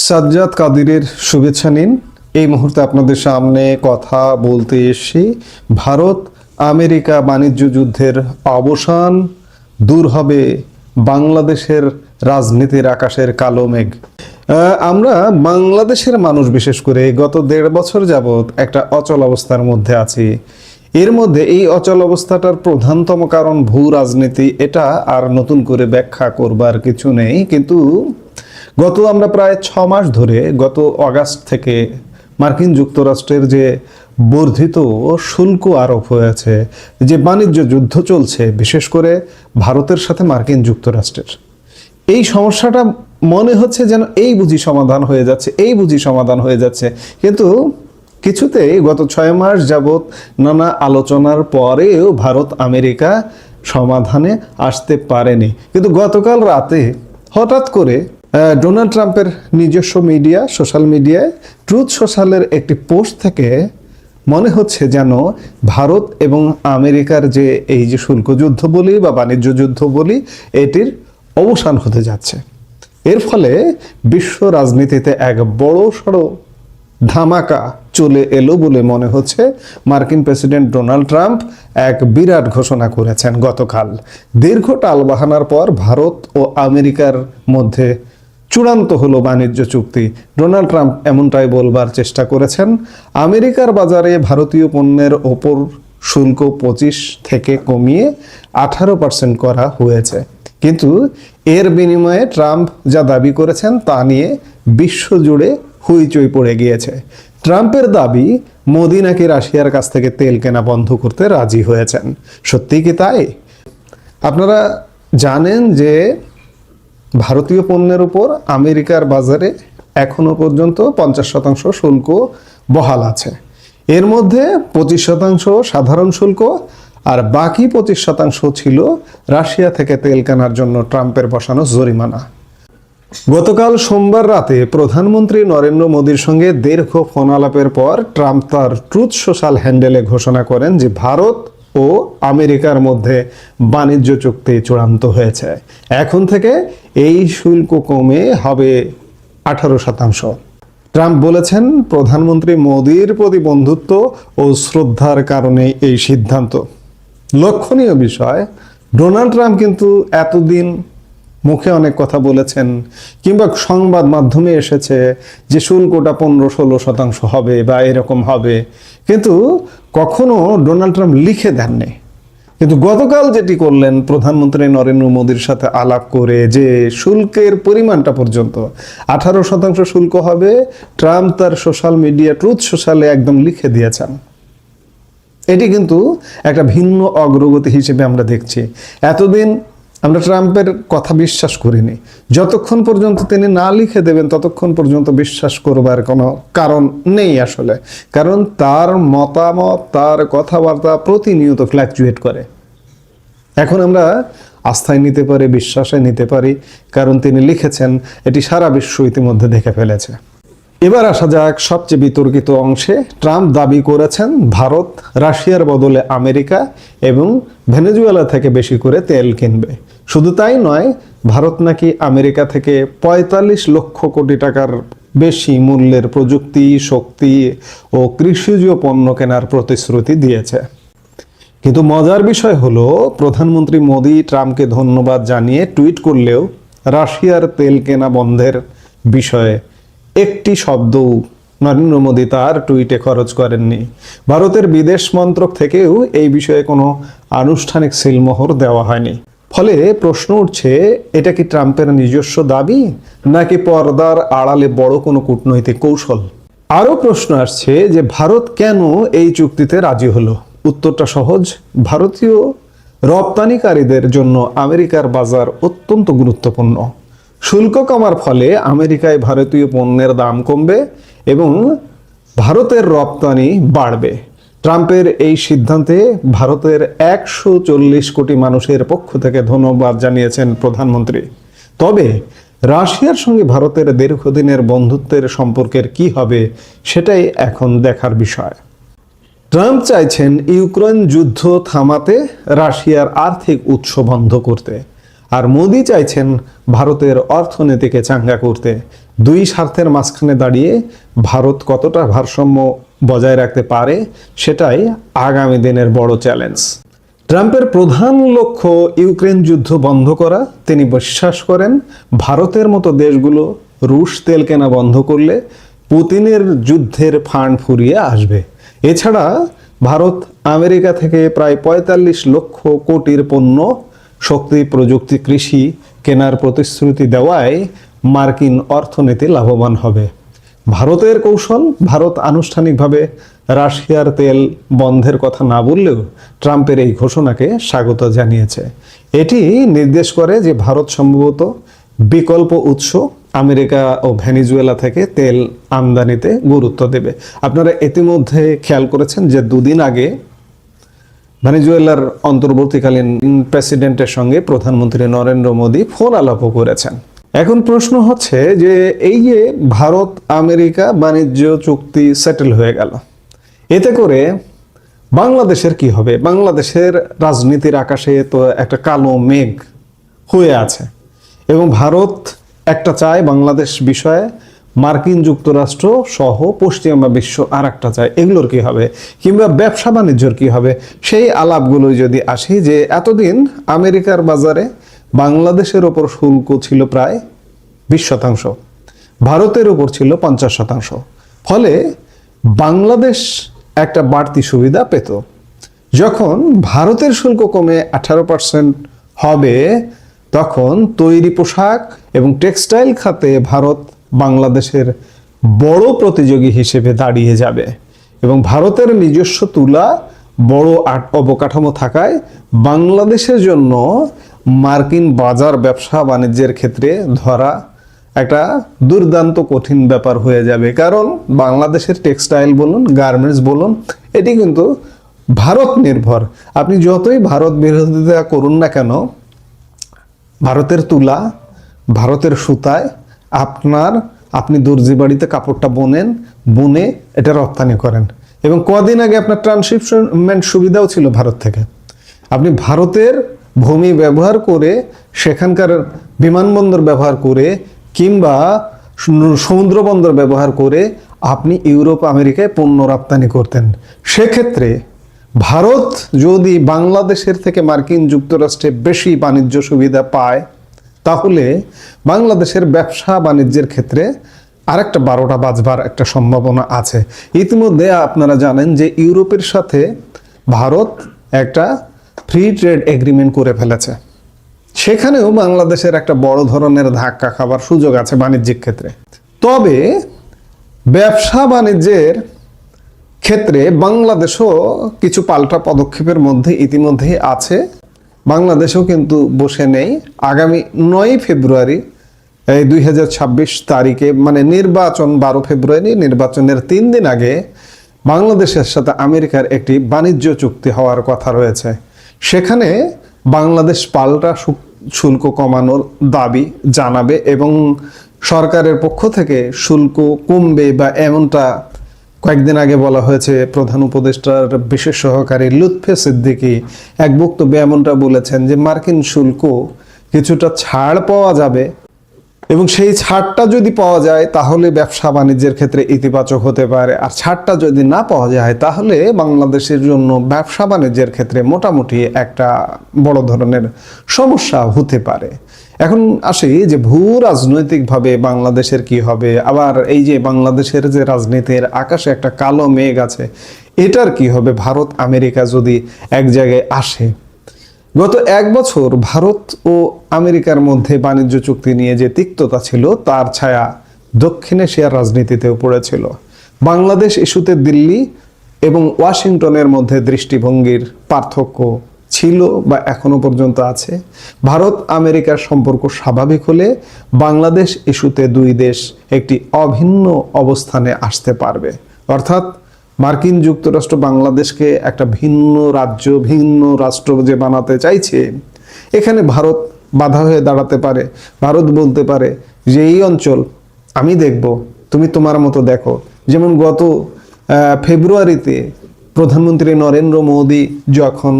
সাজ্জাদ কাদিরের শুভেচ্ছা নিন। এই মুহূর্তে আপনাদের সামনে কথা বলতে এসেছি ভারত আমেরিকা বাণিজ্য যুদ্ধের অবসান, দূর হবে বাংলাদেশের রাজনীতির আকাশের কালো মেঘ। আমরা বাংলাদেশের মানুষ বিশেষ করে গত 1.5 বছর যাবৎ একটা অচল অবস্থার মধ্যে আছি। এর মধ্যে এই অচল অবস্থাটার প্রধানতম কারণ ভূ রাজনীতি। এটা আর নতুন করে ব্যাখ্যা করবার কিছু নেই, কিন্তু আমরা প্রায় 6 মাস ধরে গত আগস্ট থেকে মার্কিন যুক্তরাষ্ট্রের যে বর্ধিত শুল্ক আরোপ হয়েছে, যে বাণিজ্য যুদ্ধ চলছে বিশেষ করে ভারতের সাথে মার্কিন যুক্তরাষ্ট্রের, এই সমস্যাটা মনে হচ্ছে যেন এই বুঝি সমাধান হয়ে যাচ্ছে, কিন্তু কিছুতেই গত 6 মাস যাবৎ নানা আলোচনার পরেও ভারত আমেরিকা সমাধানে আসতে পারেনি। কিন্তু গতকাল রাতে হঠাৎ করে ডোনাল্ড ট্রাম্পের নিজস্ব মিডিয়া, সোশ্যাল মিডিয়ায় ট্রুথ সোশ্যালের একটি পোস্ট থেকে মনে হচ্ছে যেন ভারত এবং আমেরিকার যে এই যে শুল্ক যুদ্ধ বলি বা বাণিজ্য যুদ্ধ বলি, এটির অবসান হতে যাচ্ছে। এর ফলে বিশ্ব রাজনীতিতে এক বড়সড় ধামাকা চলে এলো বলে মনে হচ্ছে। মার্কিন প্রেসিডেন্ট ডোনাল্ড ট্রাম্প এক বিরাট ঘোষণা করেছেন গতকাল। দীর্ঘ টালবাহানার পর ভারত ও আমেরিকার মধ্যে চূড়ান্ত হলো বাণিজ্য চুক্তি। ডোনাল্ড ট্রাম্প এমনটাই বলবার চেষ্টা করেছেন, আমেরিকার বাজারে ভারতীয় পণ্যের ওপর শুল্ক 25 থেকে কমিয়ে 18% করা হয়েছে। কিন্তু এর বিনিময়ে ট্রাম্প যা দাবি করেছেন তা নিয়ে বিশ্বজুড়ে হইচই পড়ে গিয়েছে। ট্রাম্পের দাবি মোদি নাকি রাশিয়ার কাছ থেকে তেল কেনা বন্ধ করতে রাজি হয়েছেন। সত্যি কি তাই? আপনারা জানেন যে ভারতীয় পণ্যের উপর আমেরিকার বাজারে এখনো পর্যন্ত 50% শুল্ক বহাল আছে। এর মধ্যে 25% সাধারণ শুল্ক আর বাকি 25% ছিল রাশিয়া থেকে তেল কেনার জন্য ট্রাম্পের বসানো জরিমানা। গতকাল সোমবার রাতে প্রধানমন্ত্রী নরেন্দ্র মোদীর সঙ্গে দীর্ঘ ফোন আলাপের পর ট্রাম্প তার ট্রুথ সোশ্যাল হ্যান্ডেলে ঘোষণা করেন যে ভারত ও আমেরিকার মধ্যে বাণিজ্য চুক্তি চূড়ান্ত হয়েছে। এখন থেকে এই শুল্ক কমে হবে 18%। ট্রাম্প বলেছেন, প্রধানমন্ত্রী মোদীর প্রতি বন্ধুত্ব ও শ্রদ্ধার কারণে এই সিদ্ধান্ত। লক্ষণীয় বিষয়, ডোনাল্ড ট্রাম্প কিন্তু এতদিন মুখে অনেক কথা বলেছেন কিংবা সংবাদ মাধ্যমে এসেছে যে শুল্কটা 15-16% হবে বা এরকম হবে, কিন্তু কখনো ডোনাল্ড ট্রাম্প লিখে দেননি। কিন্তু গতকাল যেটি করলেন প্রধানমন্ত্রী নরেন্দ্র মোদীর সাথে আলাপ করে, যে শুল্কের পরিমাণটা পর্যন্ত 18% শুল্ক হবে, ট্রাম্প তার সোশ্যাল মিডিয়া ট্রুথ সোশ্যালে একদম লিখে দিয়েছেন। এটি কিন্তু একটা ভিন্ন অগ্রগতি হিসেবে আমরা দেখছি। এতদিন আমরা ট্রাম্পের কথা বিশ্বাস করিনি। যতক্ষণ পর্যন্ত তিনি না লিখে দেবেন ততক্ষণ পর্যন্ত বিশ্বাস করবার কোনো কারণ নেই আসলে, কারণ তার মতামত, তার কথাবার্তা প্রতিনিয়ত ফ্ল্যাকচুয়েট করে। এখন আমরা আস্থায় নিতে পারি, বিশ্বাসে নিতে পারি, কারণ তিনি লিখেছেন, এটি সারা বিশ্ব ইতিমধ্যে দেখে ফেলেছে। এবার আসা যাক সবচেয়ে বিতর্কিত অংশে। ট্রাম্প দাবি করেছেন ভারত রাশিয়ার বদলে আমেরিকা এবং ভেনেজুয়েলা থেকে বেশি করে তেল কিনবে। শুধু তাই নয়, ভারত নাকি আমেরিকা থেকে 45 লক্ষ কোটি টাকার বেশি মূল্যের প্রযুক্তি, শক্তি ও কৃষিজ পণ্য কেনার প্রতিশ্রুতি দিয়েছে। কিন্তু মজার বিষয় হলো, প্রধানমন্ত্রী মোদি ট্রাম্পকে ধন্যবাদ জানিয়ে টুইট করলেও রাশিয়ার তেল কেনা বন্ধের বিষয়ে একটি শব্দও নরেন্দ্র মোদী তার টুইটে খরচ করেননি। ভারতের বিদেশ মন্ত্রক থেকেও এই বিষয়ে কোনো আনুষ্ঠানিক সিলমোহর দেওয়া হয়নি। ফলে প্রশ্ন উঠছে, এটা কি ট্রাম্পের নিজস্ব দাবি নাকি পর্দার আড়ালে বড় কোনো কূটনৈতিক কৌশল? আরও প্রশ্ন আসছে যে ভারত কেন এই চুক্তিতে রাজি হলো? উত্তরটা সহজ, ভারতীয় রপ্তানিকারীদের জন্য আমেরিকার বাজার অত্যন্ত গুরুত্বপূর্ণ। শুল্ক কমার ফলে আমেরিকায় ভারতীয় পণ্যের দাম কমবে এবং ভারতের রপ্তানি বাড়বে। ট্রাম্পের এই সিদ্ধান্তে ভারতের 140 কোটি মানুষের পক্ষ থেকে ধন্যবাদ জানিয়েছেন প্রধানমন্ত্রী। তবে রাশিয়ার সঙ্গে ভারতের দীর্ঘদিনের বন্ধুত্বের সম্পর্কের কি হবে সেটাই এখন দেখার বিষয়। ট্রাম্প চাইছেন ইউক্রেন যুদ্ধ থামাতে, রাশিয়ার আর্থিক উৎস বন্ধ করতে, আর মোদি চাইছেন ভারতের অর্থনীতিকে চাঙ্গা করতে। দুই স্বার্থের মাঝখানে দাঁড়িয়ে ভারত কতটা ভারসাম্য বজায় রাখতে পারে সেটাই আগামী দিনের বড় চ্যালেঞ্জ। ট্রাম্পের প্রধান লক্ষ্য ইউক্রেন যুদ্ধ বন্ধ করা। তিনি বিশ্বাস করেন ভারতের মতো দেশগুলো রুশ তেল কেনা বন্ধ করলে পুতিনের যুদ্ধের ফান্ড ফুরিয়ে আসবে। এছাড়া ভারত আমেরিকা থেকে প্রায় ৪৫ লক্ষ কোটির পণ্য, শক্তি, প্রযুক্তি, কৃষি কেনার প্রতিশ্রুতি দেওয়ায় মার্কিন অর্থনীতি লাভবান হবে। ভারতের কৌশল, ভারত আনুষ্ঠানিকভাবে রাশিয়ার তেল বন্ধের কথা না বললেও ট্রাম্পের এই ঘোষণাকে স্বাগত জানিয়েছে। এটি নির্দেশ করে যে ভারত সম্ভবত বিকল্প উৎস আমেরিকা ও ভেনিজুয়েলা থেকে তেল আমদানিতে গুরুত্ব দেবে। আপনারা ইতিমধ্যে খেয়াল করেছেন যে দুদিন আগে ভেনিজুয়েলার অন্তর্বর্তীকালীন প্রেসিডেন্টের সঙ্গে প্রধানমন্ত্রী নরেন্দ্র মোদী ফোন আলাপও করেছেন। এখন প্রশ্ন হচ্ছে যে এই যে ভারত আমেরিকা বাণিজ্য চুক্তি সেটেল হয়ে গেল, এতে করে বাংলাদেশের কি হবে? বাংলাদেশের রাজনীতির আকাশে তো একটা কালো মেঘ হয়ে আছে এবং ভারত একটা চায় বাংলাদেশ বিষয়ে, মার্কিন যুক্তরাষ্ট্র সহ পশ্চিমা বিশ্ব আর একটা চায়। এগুলোর কি হবে? কিংবা ব্যবসা বাণিজ্যর কি হবে? সেই আলাপগুলো যদি আসি যে এতদিন আমেরিকার বাজারে বাংলাদেশের ওপর শুল্ক ছিল প্রায় 20%, ভারতের উপর ছিল 50%। ফলে বাংলাদেশ একটা বাড়তি সুবিধা পেত। যখন ভারতের শুল্ক কমে 18% হবে, তখন তৈরি পোশাক এবং টেক্সটাইল খাতে ভারত বাংলাদেশের বড় প্রতিযোগী হিসেবে দাঁড়িয়ে যাবে এবং ভারতের নিজস্ব তুলা বড় অবকাঠামো থাকায় বাংলাদেশের জন্য মার্কিন বাজার ব্যবসা বাণিজ্যের ক্ষেত্রে ধরা একটা দুর্দান্ত কঠিন ব্যাপার হয়ে যাবে। কারণ বাংলাদেশের টেক্সটাইল বলুন, গার্মেন্টস বলুন, এটি কিন্তু ভারত নির্ভর। আপনি যতই ভারত বিরোধিতা করুন না কেন, ভারতের তুলা, ভারতের সুতায় আপনি দর্জি বাড়িতে কাপড়টা বুনে এটা রপ্তানি করেন এবং কদিন আগে আপনার ট্রান্সশিপমেন্ট সুবিধাও ছিল ভারত থেকে। আপনি ভারতের ভূমি ব্যবহার করে, সেখানকার বিমানবন্দর ব্যবহার করে কিংবা সমুদ্র বন্দর ব্যবহার করে আপনি ইউরোপ আমেরিকায় পণ্য রপ্তানি করতেন। সেক্ষেত্রে ভারত যদি বাংলাদেশের থেকে মার্কিন যুক্তরাষ্ট্রে বেশি বাণিজ্য সুবিধা পায়, তাহলে বাংলাদেশের ব্যবসা বাণিজ্যের ক্ষেত্রে আরেকটা 12টা বাজবার একটা সম্ভাবনা আছে। ইতিমধ্যে আপনারা জানেন যে ইউরোপের সাথে ভারত একটা ফ্রি ট্রেড এগ্রিমেন্ট করে ফেলেছে। সেখানেও বাংলাদেশের একটা বড় ধরনের ধাক্কা খাবার সুযোগ আছে বাণিজ্যিক ক্ষেত্রে। তবে ব্যবসা বাণিজ্যের ক্ষেত্রে বাংলাদেশও কিছু পাল্টা পদক্ষেপের মধ্যে ইতিমধ্যেই আছে। বাংলাদেশও কিন্তু বসে নেই। আগামী 9 ফেব্রুয়ারি 2026 তারিখে, মানে নির্বাচন 12 ফেব্রুয়ারি, নির্বাচনের 3 দিন আগে বাংলাদেশের সাথে আমেরিকার একটি বাণিজ্য চুক্তি হওয়ার কথা রয়েছে। সেখানে বাংলাদেশ পাল্টা শুল্ক কমানোর দাবি জানাবে এবং সরকারের পক্ষ থেকে শুল্ক কমবে বা এমনটা কয়েকদিন আগে বলা হয়েছে। প্রধান উপদেষ্টার বিশেষ সহকারী লুৎফে সিদ্দিকী এক বক্তব্যে এমনটা বলেছেন যে মার্কিন শুল্ক কিছুটা ছাড় পাওয়া যাবে এবং সেই ছাড়টা যদি পাওয়া যায় তাহলে ব্যবসা বাণিজ্যের ক্ষেত্রে ইতিবাচক হতে পারে, আর ছাড়টা যদি না পাওয়া যায় তাহলে বাংলাদেশের জন্য ব্যবসা বাণিজ্যের ক্ষেত্রে মোটামুটি একটা বড় ধরনের সমস্যা হতে পারে। এখন আসি যে ভূ রাজনৈতিকভাবে বাংলাদেশের কি হবে, আবার এই যে বাংলাদেশের যে রাজনীতির আকাশে একটা কালো মেঘ আছে, এটার কি হবে ভারত আমেরিকা যদি এক জায়গায় আসে। গত 1 বছর ভারত ও আমেরিকার মধ্যে বাণিজ্য চুক্তি নিয়ে যে তিক্ততা ছিল তার ছায়া দক্ষিণ এশিয়ার রাজনীতিতেও পড়েছিল। বাংলাদেশ ইস্যুতে দিল্লি এবং ওয়াশিংটনের মধ্যে দৃষ্টিভঙ্গির পার্থক্য ছিল বা এখনো পর্যন্ত আছে। ভারত আমেরিকার সম্পর্ক স্বাভাবিক হলে বাংলাদেশ ইস্যুতে দুই দেশ একটি অভিন্ন অবস্থানে আসতে পারবে। অর্থাৎ মার্কিন যুক্তরাষ্ট্র বাংলাদেশকে একটা ভিন্ন রাজ্য, ভিন্ন রাষ্ট্র যে বানাতে চাইছে, এখানে ভারত বাধা হয়ে দাঁড়াতে পারে। ভারত বলতে পারে যে এই অঞ্চল আমি দেখব, তুমি তোমার মতো দেখো। যেমন গত ফেব্রুয়ারিতে প্রধানমন্ত্রী নরেন্দ্র মোদী যখন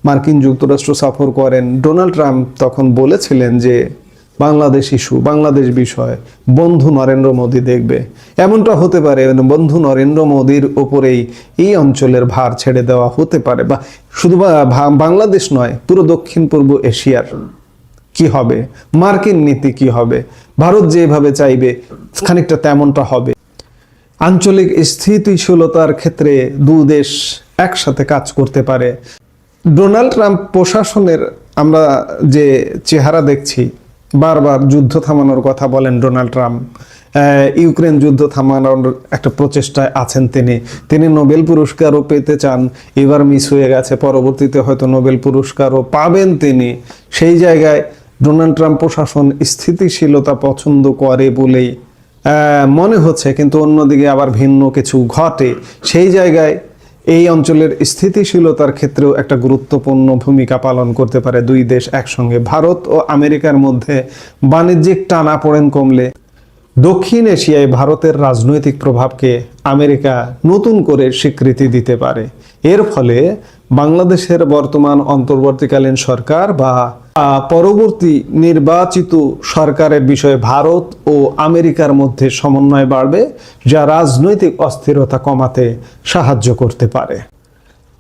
মার্কিন যুক্তরাষ্ট্র সফর করেন, ডোনাল্ড ট্রাম্প তখন বলেছিলেন যে বাংলাদেশ ইস্যু, বাংলাদেশ বিষয় বন্ধু নরেন্দ্র মোদী দেখবে। এমনটা হতে পারে বন্ধু নরেন্দ্র মোদীর ওপরেই এই অঞ্চলের ভার ছেড়ে দেওয়া হতে পারে, বা শুধু বাংলাদেশ নয়, পুরো দক্ষিণ পূর্ব এশিয়ার কি হবে, মার্কিন নীতি কি হবে, ভারত যেভাবে চাইবে খানিকটা তেমনটা হবে। আঞ্চলিক স্থিতিশীলতার ক্ষেত্রে দু দেশ একসাথে কাজ করতে পারে। ডোনাল্ড ট্রাম্প প্রশাসনের আমরা যে চেহারা দেখছি, বারবার যুদ্ধ থামানোর কথা বলেন ডোনাল্ড ট্রাম্প, ইউক্রেন যুদ্ধ থামানোর একটা প্রচেষ্টায় আছেন তিনি নোবেল পুরস্কারও পেতে চান, এবার মিস হয়ে গেছে, পরবর্তীতে হয়তো নোবেল পুরস্কারও পাবেন তিনি। সেই জায়গায় ডোনাল্ড ট্রাম্প প্রশাসন স্থিতিশীলতা পছন্দ করে বলেই মনে হচ্ছে, কিন্তু অন্যদিকে আবার ভিন্ন কিছু ঘটে। সেই জায়গায় এই অঞ্চলের স্থিতিশীলতার ক্ষেত্রেও একটা গুরুত্বপূর্ণ ভূমিকা পালন করতে পারে দুই দেশ একসঙ্গে। ভারত ও আমেরিকার মধ্যে বাণিজ্যিক টানাপোড়েন কমলে দক্ষিণ এশিয়ায় ভারতের রাজনৈতিক প্রভাবকে আমেরিকা নতুন করে স্বীকৃতি দিতে পারে। এর ফলে বাংলাদেশের বর্তমান অন্তর্বর্তীকালীন সরকার বা পরবর্তী নির্বাচিত সরকারের বিষয়ে ভারত ও আমেরিকার মধ্যে সমন্বয় বাড়বে, যা রাজনৈতিক অস্থিরতা কমাতে সাহায্য করতে পারে।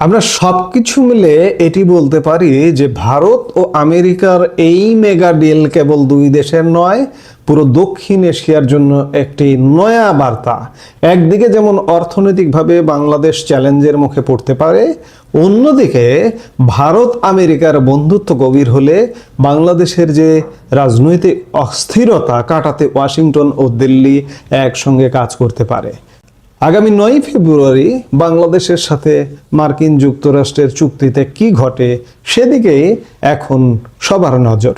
আমরা সবকিছু মিলে এটি বলতে পারি যে ভারত ও আমেরিকার এই মেগা ডিল কেবল দুই দেশের নয়, পুরো দক্ষিণ এশিয়ার জন্য একটি নয়া বার্তা। একদিকে যেমন অর্থনৈতিকভাবে বাংলাদেশ চ্যালেঞ্জের মুখে পড়তে পারে, অন্যদিকে ভারত আমেরিকার বন্ধুত্ব গভীর হলে বাংলাদেশের যে রাজনৈতিক অস্থিরতা কাটাতে ওয়াশিংটন ও দিল্লি একসঙ্গে কাজ করতে পারে। আগামী 9 ফেব্রুয়ারি বাংলাদেশের সাথে মার্কিন যুক্তরাষ্ট্রের চুক্তিতে কি ঘটে সেদিকে এখন সবার নজর।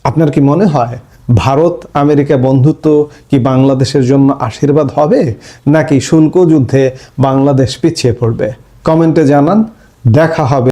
আপনার কি মনে হয় ভারত আমেরিকা বন্ধুত্ব কি বাংলাদেশের জন্য আশীর্বাদ হবে, নাকি শুল্ক যুদ্ধে বাংলাদেশ পিছিয়ে পড়বে? কমেন্টে জানান। দেখা হবে।